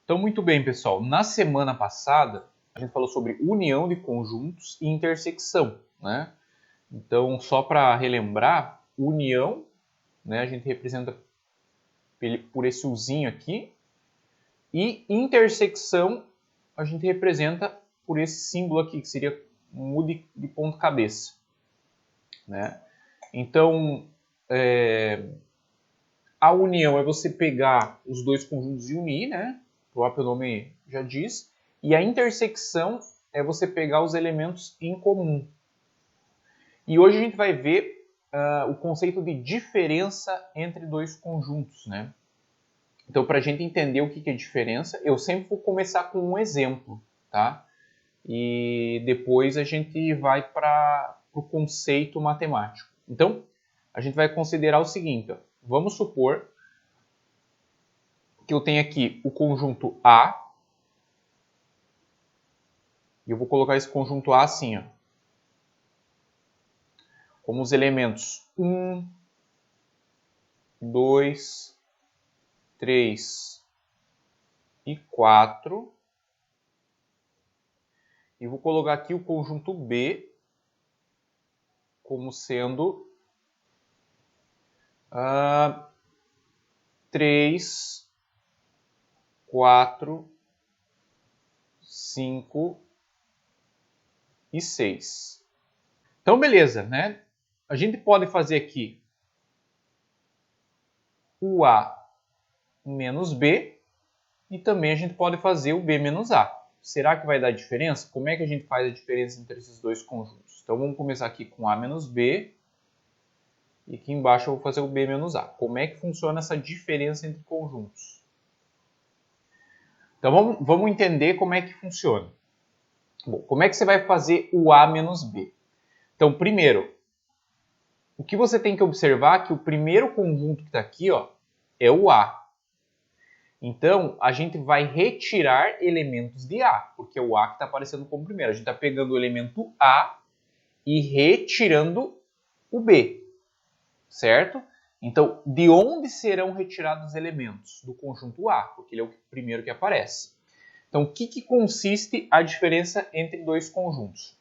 Então, muito bem, pessoal. Na semana passada, a gente falou sobre união de conjuntos e intersecção, né? Então, só para relembrar, união, né, a gente representa por esse uzinho aqui, e intersecção a gente representa por esse símbolo aqui, que seria um U de ponto cabeça, né? Então, a união é você pegar os dois conjuntos e unir, né? O próprio nome já diz. E a intersecção é você pegar os elementos em comum. E hoje a gente vai ver o conceito de diferença entre dois conjuntos, né? Então, para a gente entender o que é diferença, eu sempre vou começar com um exemplo, tá? E depois a gente vai para o conceito matemático. Então, a gente vai considerar o seguinte, ó. Vamos supor que eu tenho aqui o conjunto A, e eu vou colocar esse conjunto A assim, ó, como os elementos 1, 2, 3 e 4. E vou colocar aqui o conjunto B como sendo 3, 4, 5 e 6. Então, beleza, né? A gente pode fazer aqui o A menos B e também a gente pode fazer o B menos A. Será que vai dar diferença? Como é que a gente faz a diferença entre esses dois conjuntos? Então, vamos começar aqui com A menos B e aqui embaixo eu vou fazer o B menos A. Como é que funciona essa diferença entre conjuntos? Então, vamos entender como é que funciona. Bom, como é que você vai fazer o A menos B? Então, primeiro, o que você tem que observar é que o primeiro conjunto que está aqui, ó, é o A. Então, a gente vai retirar elementos de A, porque é o A que está aparecendo como primeiro. A gente está pegando o elemento A e retirando o B, certo? Então, de onde serão retirados os elementos? Do conjunto A, porque ele é o primeiro que aparece. Então, o que consiste a diferença entre dois conjuntos?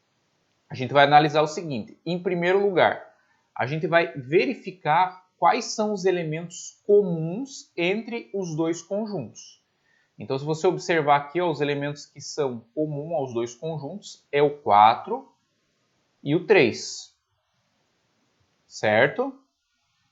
A gente vai analisar o seguinte. Em primeiro lugar, a gente vai verificar quais são os elementos comuns entre os dois conjuntos. Então, se você observar aqui, ó, os elementos que são comuns aos dois conjuntos é o 4 e o 3. Certo?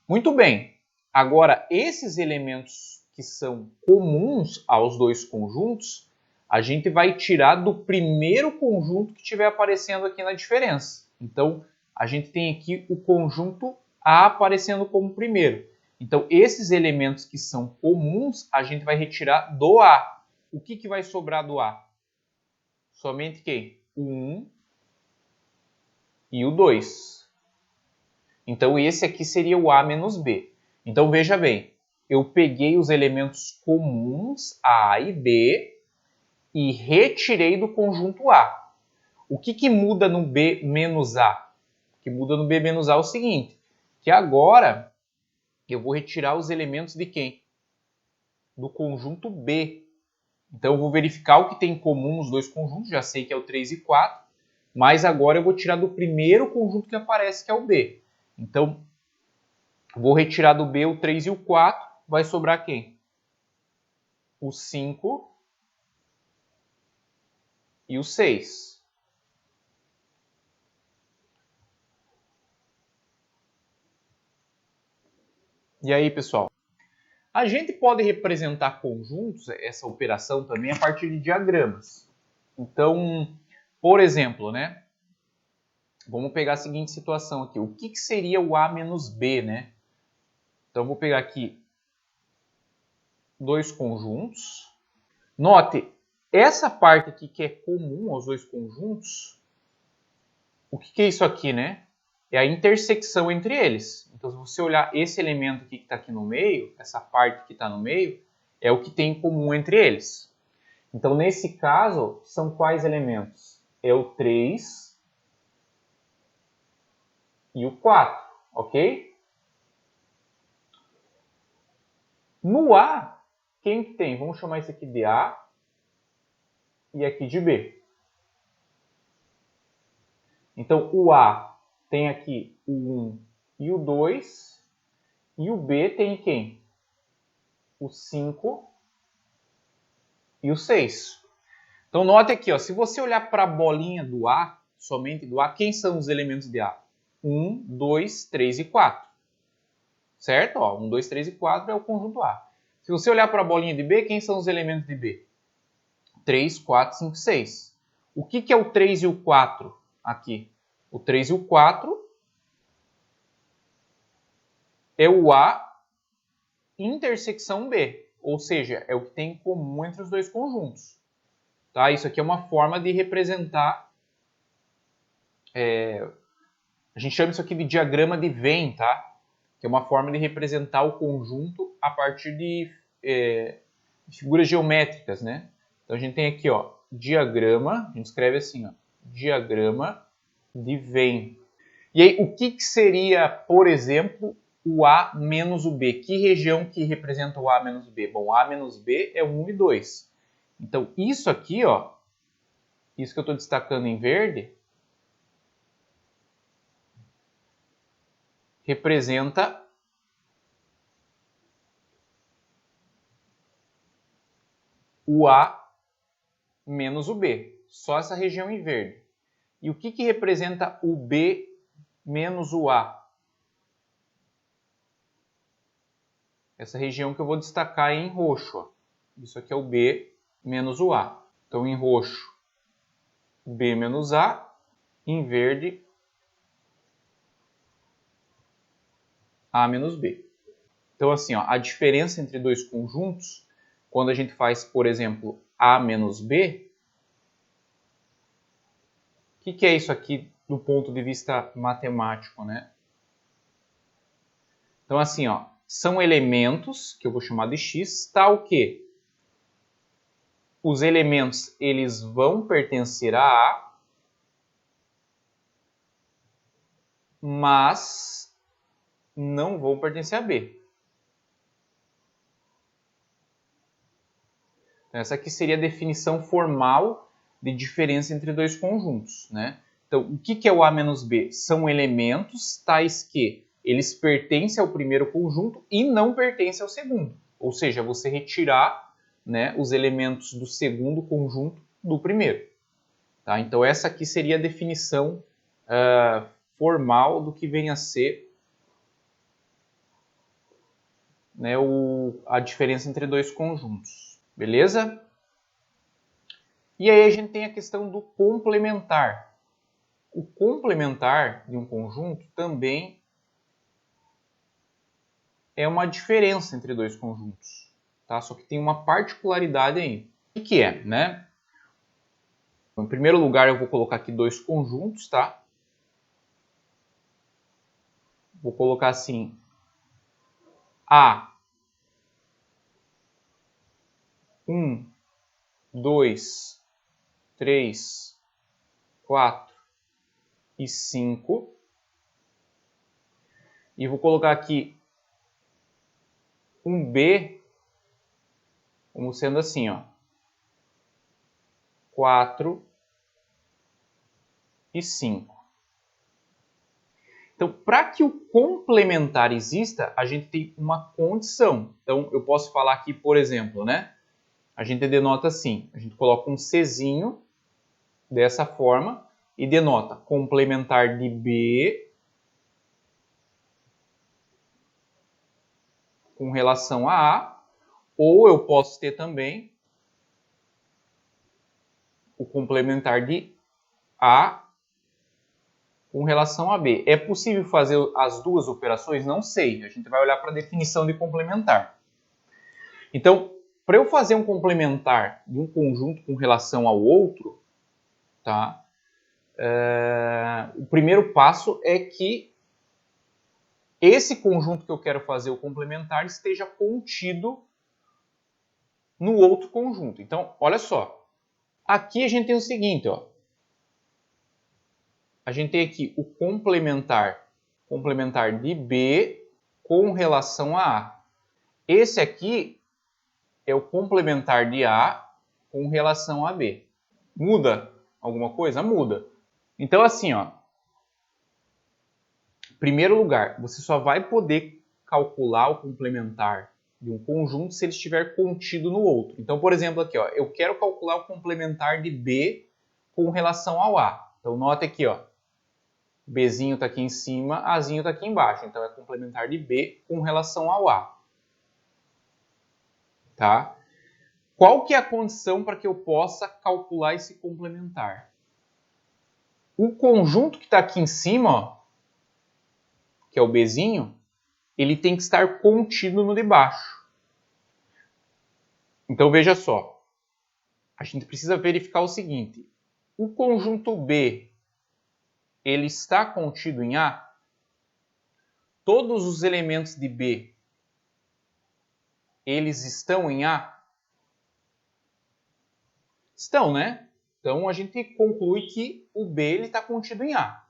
Muito bem. Agora, esses elementos que são comuns aos dois conjuntos, a gente vai tirar do primeiro conjunto que estiver aparecendo aqui na diferença. Então, a gente tem aqui o conjunto A aparecendo como primeiro. Então, esses elementos que são comuns, a gente vai retirar do A. O que vai sobrar do A? Somente quem? O 1 e o 2. Então, esse aqui seria o A menos B. Então, veja bem, eu peguei os elementos comuns A e B e retirei do conjunto A. O que muda no B menos A? O que muda no B menos A é o seguinte, que agora eu vou retirar os elementos de quem? Do conjunto B. Então, eu vou verificar o que tem em comum os dois conjuntos, já sei que é o 3 e 4, mas agora eu vou tirar do primeiro conjunto que aparece, que é o B. Então, vou retirar do B o 3 e o 4, vai sobrar quem? O 5 e o 6. E aí, pessoal? A gente pode representar conjuntos, essa operação também, a partir de diagramas. Então, por exemplo, né? Vamos pegar a seguinte situação aqui. O que seria o A menos B, né? Então, vou pegar aqui dois conjuntos. Note, essa parte aqui que é comum aos dois conjuntos, o que é isso aqui, né? É a intersecção entre eles. Então, se você olhar esse elemento aqui que está aqui no meio, essa parte que está no meio, é o que tem em comum entre eles. Então, nesse caso, são quais elementos? É o 3 e o 4, ok? No A, quem que tem? Vamos chamar isso aqui de A e aqui de B. Então, o A tem aqui o 1 e o 2, e o B tem quem? O 5 e o 6. Então, note aqui, ó, se você olhar para a bolinha do A, somente do A, quem são os elementos de A? 1, 2, 3 e 4. Certo? Ó, 1, 2, 3 e 4 é o conjunto A. Se você olhar para a bolinha de B, quem são os elementos de B? 3, 4, 5, 6. O que é o 3 e o 4 aqui? O 3 e o 4 é o A intersecção B, ou seja, é o que tem em comum entre os dois conjuntos. Tá? Isso aqui é uma forma de representar, a gente chama isso aqui de diagrama de Venn, tá? Que é uma forma de representar o conjunto a partir de figuras geométricas, né? Então a gente tem aqui, ó, diagrama, a gente escreve assim, ó, diagrama de Venn. E aí, o que seria, por exemplo, o A menos o B? Que região que representa o A menos o B? Bom, A menos B é 1 e 2. Então, isso aqui, ó, isso que eu estou destacando em verde, representa o A menos o B. Só essa região em verde. E o que representa o B menos o A? Essa região que eu vou destacar em roxo. Ó. Isso aqui é o B menos o A. Então, em roxo, B menos A. Em verde, A menos B. Então, assim, ó, a diferença entre dois conjuntos, quando a gente faz, por exemplo, A menos B, o que é isso aqui do ponto de vista matemático, né? Então, assim, ó, são elementos, que eu vou chamar de x, tal que os elementos eles vão pertencer a A, mas não vão pertencer a B. Então, essa aqui seria a definição formal de diferença entre dois conjuntos, né? Então, o que é o A menos B? São elementos tais que eles pertencem ao primeiro conjunto e não pertencem ao segundo. Ou seja, você retirar, né, os elementos do segundo conjunto do primeiro. Tá? Então, essa aqui seria a definição formal do que vem a ser, né, a diferença entre dois conjuntos. Beleza? E aí a gente tem a questão do complementar. O complementar de um conjunto também é uma diferença entre dois conjuntos, tá? Só que tem uma particularidade aí. O que é, né? Em primeiro lugar, eu vou colocar aqui dois conjuntos, tá? Vou colocar assim, A 1, 2, 3, 4 e 5. E vou colocar aqui um B como sendo assim, ó, 4 e 5. Então, para que o complementar exista, a gente tem uma condição. Então, eu posso falar aqui, por exemplo, né? A gente denota assim, a gente coloca um Czinho dessa forma e denota complementar de B com relação a A, ou eu posso ter também o complementar de A com relação a B. É possível fazer as duas operações? Não sei. A gente vai olhar para a definição de complementar. Então, para eu fazer um complementar de um conjunto com relação ao outro, tá? O primeiro passo é que esse conjunto que eu quero fazer o complementar esteja contido no outro conjunto. Então, olha só. Aqui a gente tem o seguinte, ó. A gente tem aqui o complementar de B com relação a A. Esse aqui é o complementar de A com relação a B. Muda alguma coisa? Muda. Então, assim, ó. Em primeiro lugar, você só vai poder calcular o complementar de um conjunto se ele estiver contido no outro. Então, por exemplo, aqui, ó, eu quero calcular o complementar de B com relação ao A. Então, nota aqui, ó, Bzinho está aqui em cima, Azinho está aqui embaixo. Então, é complementar de B com relação ao A. Tá? Qual que é a condição para que eu possa calcular esse complementar? O conjunto que está aqui em cima, ó, que é o Bzinho, ele tem que estar contido no de baixo. Então, veja só. A gente precisa verificar o seguinte. O conjunto B, ele está contido em A? Todos os elementos de B, eles estão em A? Estão, né? Então, a gente conclui que o B está contido em A.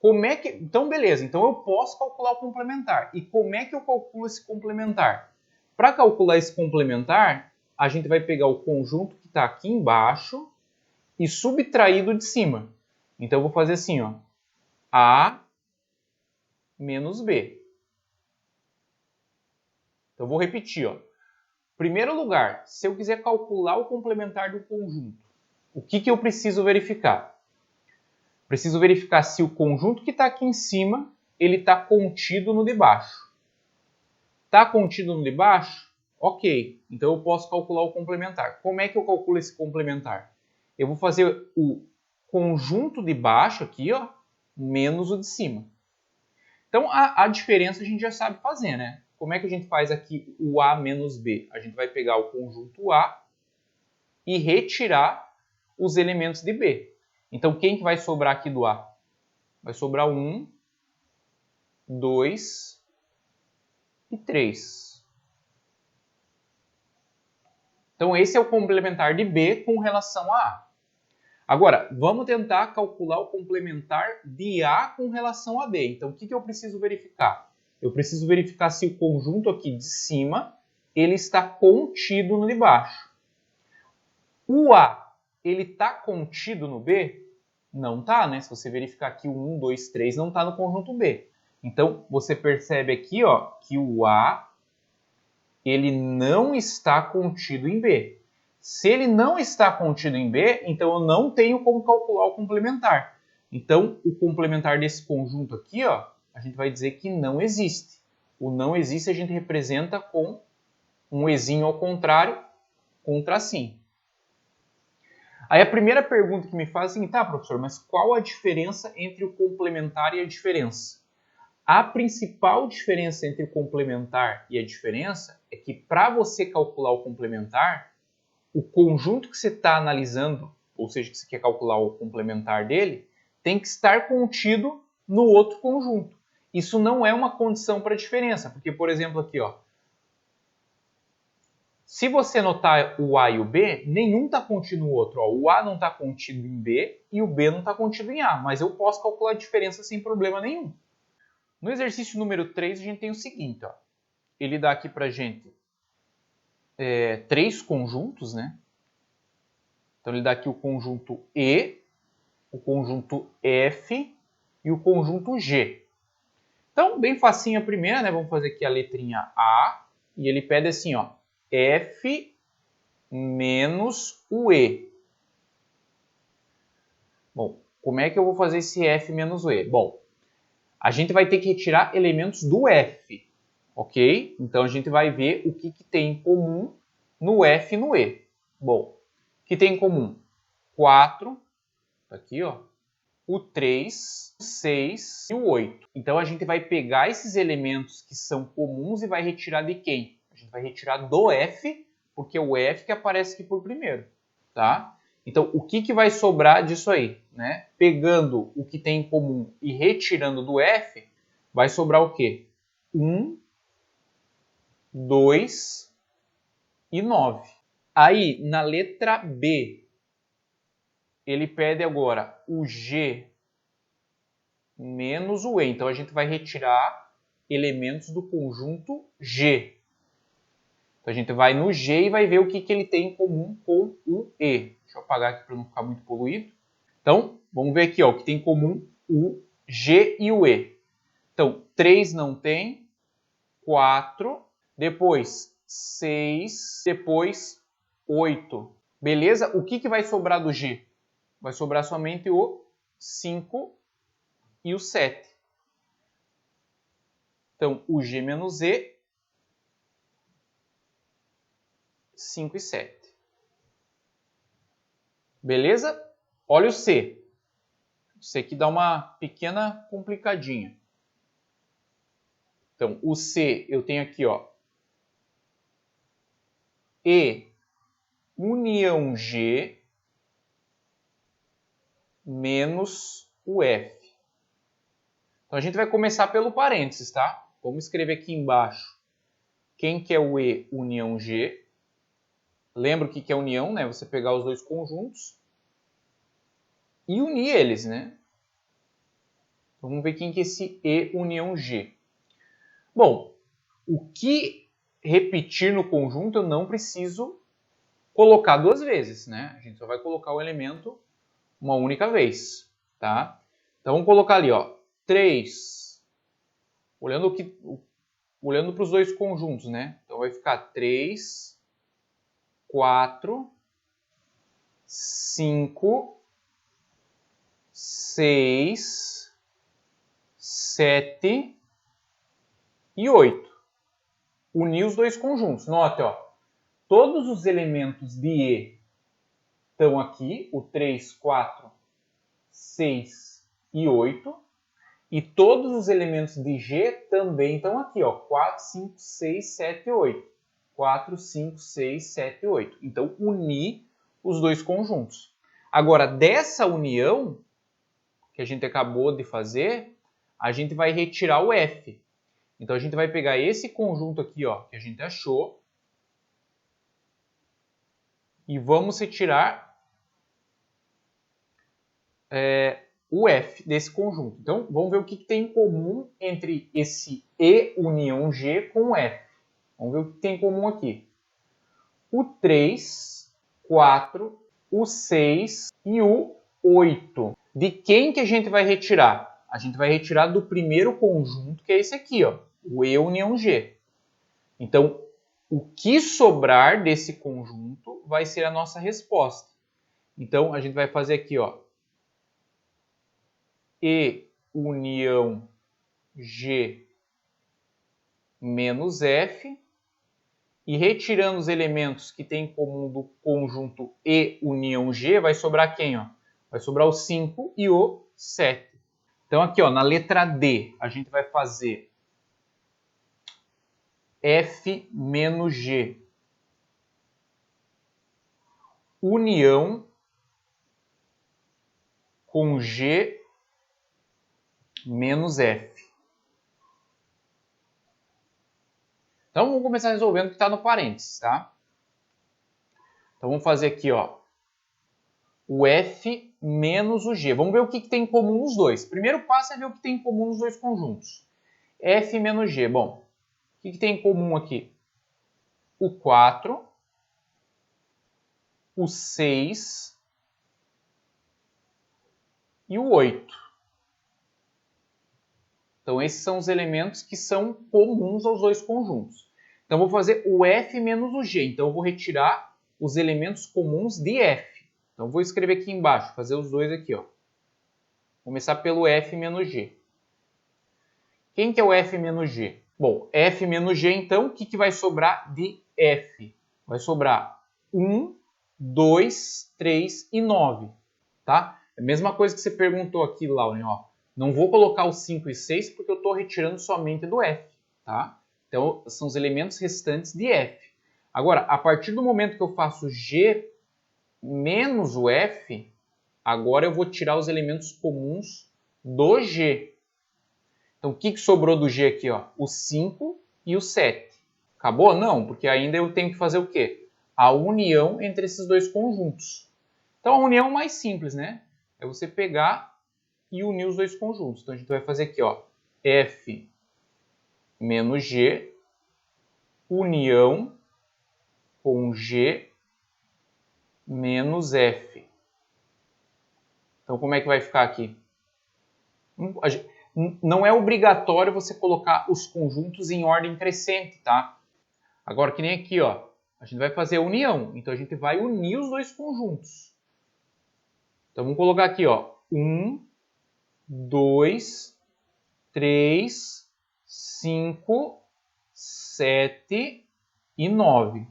Como é que... Então, beleza. Então, eu posso calcular o complementar. E como é que eu calculo esse complementar? Para calcular esse complementar, a gente vai pegar o conjunto que está aqui embaixo e subtraído de cima. Então, eu vou fazer assim, ó. A menos B. Então, eu vou repetir, ó. Primeiro lugar, se eu quiser calcular o complementar do conjunto, o que eu preciso verificar? Preciso verificar se o conjunto que está aqui em cima, ele está contido no de baixo. Está contido no de baixo? Ok, então eu posso calcular o complementar. Como é que eu calculo esse complementar? Eu vou fazer o conjunto de baixo aqui, ó, menos o de cima. Então, a diferença a gente já sabe fazer, né? Como é que a gente faz aqui o A menos B? A gente vai pegar o conjunto A e retirar os elementos de B. Então, quem que vai sobrar aqui do A? Vai sobrar 1, 2 e 3. Então, esse é o complementar de B com relação a A. Agora, vamos tentar calcular o complementar de A com relação a B. Então, o que eu preciso verificar? Eu preciso verificar se o conjunto aqui de cima ele está contido no de baixo. O A, ele está contido no B? Não está, né? Se você verificar aqui o 1, 2, 3 não está no conjunto B. Então, você percebe aqui, ó, que o A ele não está contido em B. Se ele não está contido em B, então eu não tenho como calcular o complementar. Então, o complementar desse conjunto aqui, ó, a gente vai dizer que não existe. O não existe a gente representa com um ezinho ao contrário, com um tracinho. Aí a primeira pergunta que me faz é assim, tá, professor, mas qual a diferença entre o complementar e a diferença? A principal diferença entre o complementar e a diferença é que para você calcular o complementar, o conjunto que você está analisando, ou seja, que você quer calcular o complementar dele, tem que estar contido no outro conjunto. Isso não é uma condição para a diferença, porque, por exemplo, aqui, ó, se você notar o A e o B, nenhum está contido no outro. Ó, o A não está contido em B e o B não está contido em A, mas eu posso calcular a diferença sem problema nenhum. No exercício número 3, a gente tem o seguinte, ó, ele dá aqui para a gente 3 conjuntos, né? Então, ele dá aqui o conjunto E, o conjunto F e o conjunto G. Então, bem facinho a primeira, né? Vamos fazer aqui a letrinha A e ele pede assim, ó, F menos o E. Bom, como é que eu vou fazer esse F menos o E? Bom, a gente vai ter que retirar elementos do F, ok? Então, a gente vai ver o que tem em comum no F e no E. Bom, o que tem em comum? 4, tá aqui, ó, o 3, o 6 e o 8. Então, a gente vai pegar esses elementos que são comuns e vai retirar de quem? A gente vai retirar do F, porque é o F que aparece aqui por primeiro, tá? Então, o que vai sobrar disso aí? Né? Pegando o que tem em comum e retirando do F, vai sobrar o quê? 1, 2 e 9. Aí, na letra B, ele pede agora o G menos o E. Então, a gente vai retirar elementos do conjunto G. Então a gente vai no G e vai ver o que ele tem em comum com o E. Deixa eu apagar aqui para não ficar muito poluído. Então, vamos ver aqui ó, o que tem em comum o G e o E. Então, 3 não tem, 4, depois 6, depois 8. Beleza? O que vai sobrar do G? Vai sobrar somente o 5 e o 7. Então, o G menos E, 5 e 7. Beleza? Olha o C. Isso aqui dá uma pequena complicadinha. Então, o C eu tenho aqui, ó, E união G menos o F. Então, a gente vai começar pelo parênteses, tá? Vamos escrever aqui embaixo quem que é o E união G. Lembra o que é união, né? Você pegar os dois conjuntos e unir eles, né? Então, vamos ver quem que é esse E união G. Bom, o que repetir no conjunto eu não preciso colocar duas vezes, né? A gente só vai colocar o elemento uma única vez, tá? Então vamos colocar ali, ó, 3, olhando para os dois conjuntos, né? Então vai ficar 3, 4, 5, 6, 7 e 8. Unir os dois conjuntos. Note, ó, todos os elementos de E estão aqui, o 3, 4, 6 e 8. E todos os elementos de G também estão aqui, ó, 4, 5, 6, 7 e 8. 4, 5, 6, 7 e 8. Então, unir os dois conjuntos. Agora, dessa união que a gente acabou de fazer, a gente vai retirar o F. Então, a gente vai pegar esse conjunto aqui, ó, que a gente achou, e vamos retirar o F desse conjunto. Então, vamos ver o que tem em comum entre esse E união G com o F. Vamos ver o que tem em comum aqui. O 3, 4, o 6 e o 8. De quem que a gente vai retirar? A gente vai retirar do primeiro conjunto, que é esse aqui, ó, o E união G. Então, o que sobrar desse conjunto vai ser a nossa resposta. Então, a gente vai fazer aqui, ó, E união G menos F, e retirando os elementos que tem em comum do conjunto E união G, vai sobrar quem? Ó? Vai sobrar o 5 e o 7. Então aqui ó, na letra D, a gente vai fazer F menos G união com G menos F. Então vamos começar resolvendo o que está no parênteses, tá? Então vamos fazer aqui, ó, o F menos o G. Vamos ver o que tem em comum nos dois. Primeiro passo é ver o que tem em comum nos dois conjuntos. F menos G. Bom, o que tem em comum aqui? O 4, o 6 e o 8. Então esses são os elementos que são comuns aos dois conjuntos. Então vou fazer o F menos o G. Então eu vou retirar os elementos comuns de F. Então vou escrever aqui embaixo, fazer os dois aqui, ó. Começar pelo F menos G. Quem que é o F menos G? Bom, F menos G, então, o que vai sobrar de F? Vai sobrar 1, 2, 3 e 9, tá? É a mesma coisa que você perguntou aqui, Lauren, ó. Não vou colocar o 5 e 6 porque eu estou retirando somente do F, tá? Então, são os elementos restantes de F. Agora, a partir do momento que eu faço G menos o F, agora eu vou tirar os elementos comuns do G. Então, o que sobrou do G aqui? Ó? O 5 e o 7. Acabou? Não, porque ainda eu tenho que fazer o quê? A união entre esses dois conjuntos. Então, a união mais simples, né? É você pegar e unir os dois conjuntos. Então, a gente vai fazer aqui, ó, F menos G, união com G menos F. Então, como é que vai ficar aqui? Não é obrigatório você colocar os conjuntos em ordem crescente, tá? Agora, que nem aqui, ó, a gente vai fazer a união. Então, a gente vai unir os dois conjuntos. Então, vamos colocar aqui, ó, 1, 2, 3, 5, 7 e 9.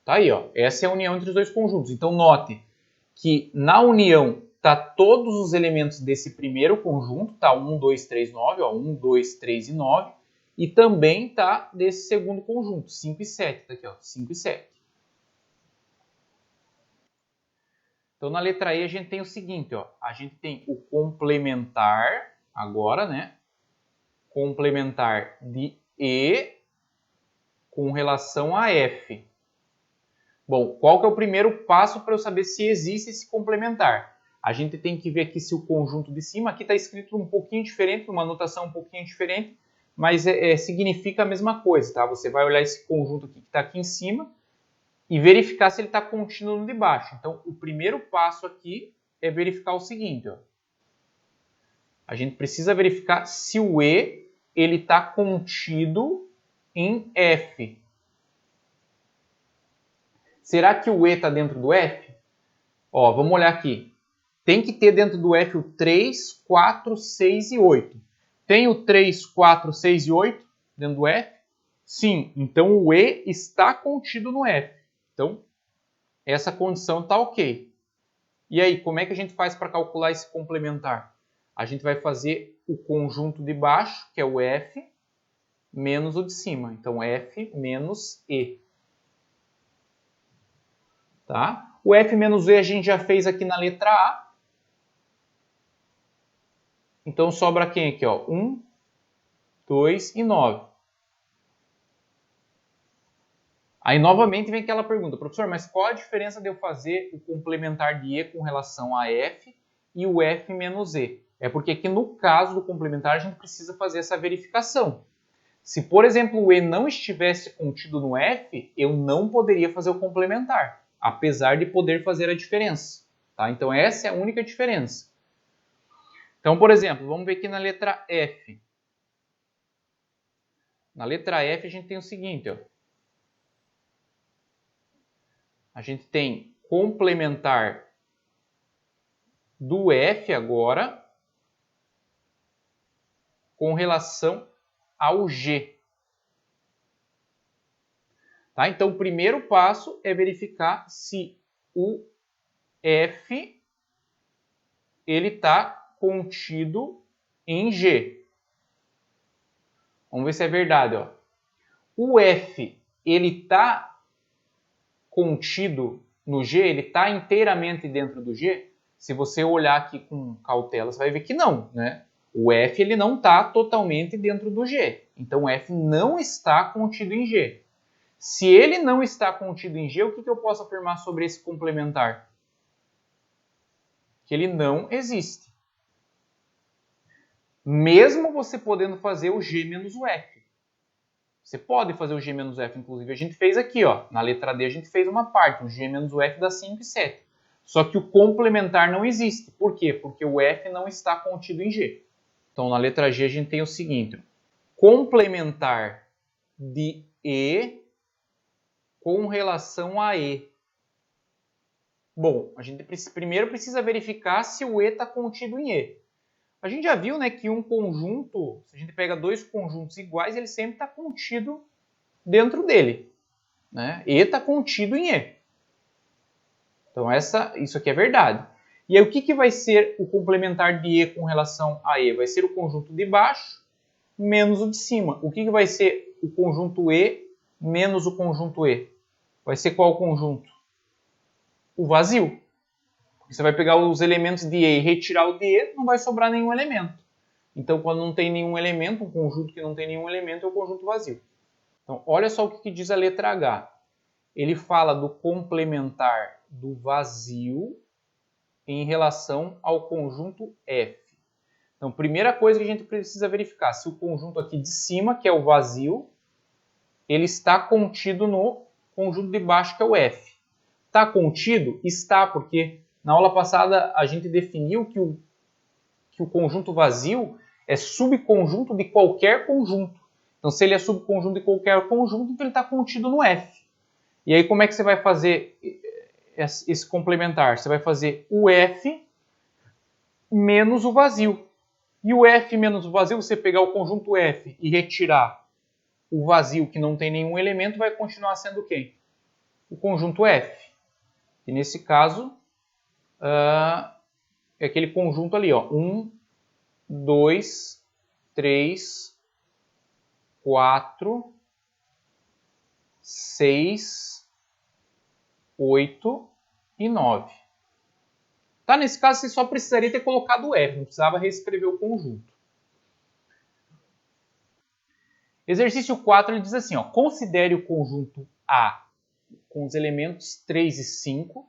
Tá aí, ó. Essa é a união entre os dois conjuntos. Então, note que na união tá todos os elementos desse primeiro conjunto, tá 1, 2, 3, 9, ó, 1, 2, 3 e 9. E também tá desse segundo conjunto, 5 e 7, tá aqui, ó, 5 e 7. Então, na letra E, a gente tem o seguinte, ó, a gente tem o complementar, agora, né? Complementar de E com relação a F. Bom, qual que é o primeiro passo para eu saber se existe esse complementar? A gente tem que ver aqui se o conjunto de cima, aqui está escrito um pouquinho diferente, uma notação um pouquinho diferente, mas significa a mesma coisa, tá? Você vai olhar esse conjunto aqui que está aqui em cima e verificar se ele está contínuo no de baixo. Então, o primeiro passo aqui é verificar o seguinte, ó. A gente precisa verificar se o E ele está contido em F. Será que o E está dentro do F? Ó, vamos olhar aqui. Tem que ter dentro do F o 3, 4, 6 e 8. Tem o 3, 4, 6 e 8 dentro do F? Sim, então o E está contido no F. Então, essa condição está ok. E aí, como é que a gente faz para calcular esse complementar? A gente vai fazer o conjunto de baixo, que é o F, menos o de cima. Então, F menos E. Tá? O F menos E a gente já fez aqui na letra A. Então, sobra quem aqui? Ó? 1, 2 e 9. Aí, novamente, vem aquela pergunta. Professor, mas qual a diferença de eu fazer o complementar de E com relação a F e o F menos E? É porque aqui, no caso do complementar, a gente precisa fazer essa verificação. Se, por exemplo, o E não estivesse contido no F, eu não poderia fazer o complementar, apesar de poder fazer a diferença. Tá? Então, essa é a única diferença. Então, por exemplo, vamos ver aqui na letra F. Na letra F, a gente tem o seguinte, ó. A gente tem complementar do F agora com relação ao G. Tá? Então, o primeiro passo é verificar se o F ele está contido em G. Vamos ver se é verdade. Ó. O F ele está contido no G, ele está inteiramente dentro do G? Se você olhar aqui com cautela, você vai ver que não, né? O F ele não está totalmente dentro do G. Então, o F não está contido em G. Se ele não está contido em G, o que eu posso afirmar sobre esse complementar? Que ele não existe. Mesmo você podendo fazer o G menos o F. Você pode fazer o G menos o F, inclusive a gente fez aqui, ó. Na letra D a gente fez uma parte, o G menos o F dá 5 e 7. Só que o complementar não existe. Por quê? Porque o F não está contido em G. Então, na letra G a gente tem o seguinte. Complementar de E com relação a E. Bom, a gente primeiro precisa verificar se o E está contido em E. A gente já viu, né, que um conjunto, se a gente pega dois conjuntos iguais, ele sempre está contido dentro dele. Né? E está contido em E. Então, isso aqui é verdade. E aí, o que vai ser o complementar de E com relação a E? Vai ser o conjunto de baixo menos o de cima. O que vai ser o conjunto E menos o conjunto E? Vai ser qual conjunto? O vazio. Você vai pegar os elementos de E e retirar o de E, não vai sobrar nenhum elemento. Então, quando não tem nenhum elemento, um conjunto que não tem nenhum elemento é o conjunto vazio. Então, olha só o que diz a letra H. Ele fala do complementar do vazio em relação ao conjunto F. Então, primeira coisa que a gente precisa verificar, se o conjunto aqui de cima, que é o vazio, ele está contido no conjunto de baixo, que é o F. Está contido? Está, porque na aula passada a gente definiu que o conjunto vazio é subconjunto de qualquer conjunto. Então, se ele é subconjunto de qualquer conjunto, então ele está contido no F. E aí, como é que você vai fazer esse complementar? Você vai fazer o F menos o vazio. E o F menos o vazio, você pegar o conjunto F e retirar o vazio que não tem nenhum elemento, vai continuar sendo quem? O conjunto F. E nesse caso, é aquele conjunto ali, ó. 1, 2, 3, 4, 6, 8 e 9. Tá? Nesse caso, você só precisaria ter colocado o F, não precisava reescrever o conjunto. Exercício 4, ele diz assim, ó, considere o conjunto A com os elementos 3 e 5,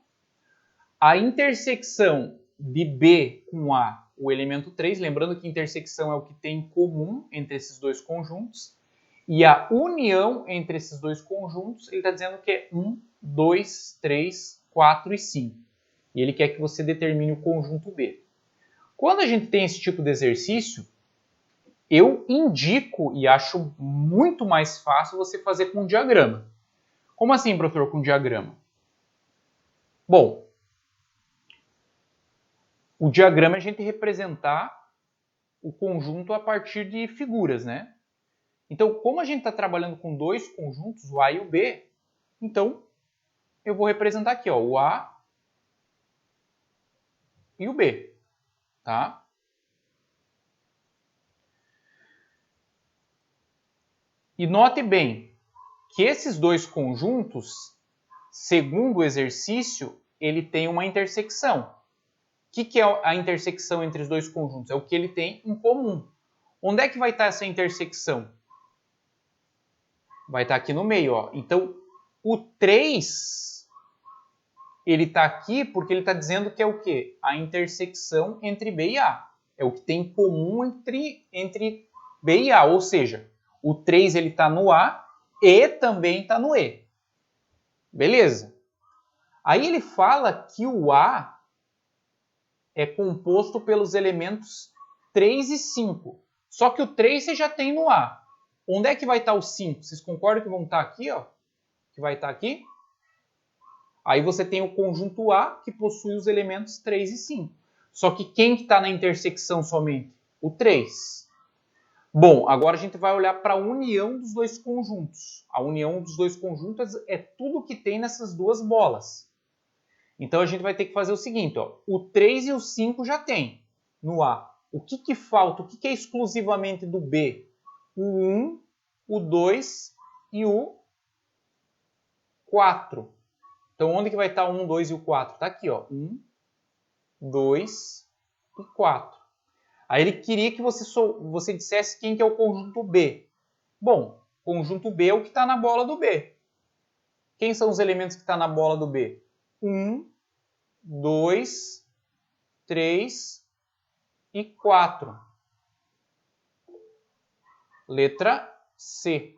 a intersecção de B com A, o elemento 3, lembrando que intersecção é o que tem em comum entre esses dois conjuntos, e a união entre esses dois conjuntos, ele está dizendo que é 1, 2, 3, 4 e 5. E ele quer que você determine o conjunto B. Quando a gente tem esse tipo de exercício, eu indico e acho muito mais fácil você fazer com um diagrama. Como assim, professor, com diagrama? Bom, o diagrama é a gente representar o conjunto a partir de figuras, né? Então, como a gente está trabalhando com dois conjuntos, o A e o B, então eu vou representar aqui, ó, o A e o B, tá? E note bem que esses dois conjuntos, segundo o exercício, ele tem uma intersecção. O que é a intersecção entre os dois conjuntos? É o que ele tem em comum. Onde é que vai estar essa intersecção? Vai estar aqui no meio, ó. Então, o 3, ele está aqui porque ele está dizendo que é o quê? A intersecção entre B e A. É o que tem em comum entre B e A. Ou seja, o 3 ele está no A e também está no E. Beleza? Aí ele fala que o A é composto pelos elementos 3 e 5. Só que o 3 você já tem no A. Onde é que vai estar o 5? Vocês concordam que vão estar aqui, ó? Que vai estar aqui? Aí você tem o conjunto A, que possui os elementos 3 e 5. Só que quem está na intersecção somente? O 3. Bom, agora a gente vai olhar para a união dos dois conjuntos. A união dos dois conjuntos é tudo que tem nessas duas bolas. Então a gente vai ter que fazer o seguinte, ó, o 3 e o 5 já tem no A. O que falta? O que é exclusivamente do B? O 1, o 2 e o 4. Então onde que vai estar o 1, 2 e o 4? Está aqui, ó, 1, 2 e 4. Aí ele queria que você dissesse quem que é o conjunto B. Bom, conjunto B é o que está na bola do B. Quem são os elementos que estão na bola do B? 1, 2, 3 e 4. Letra C.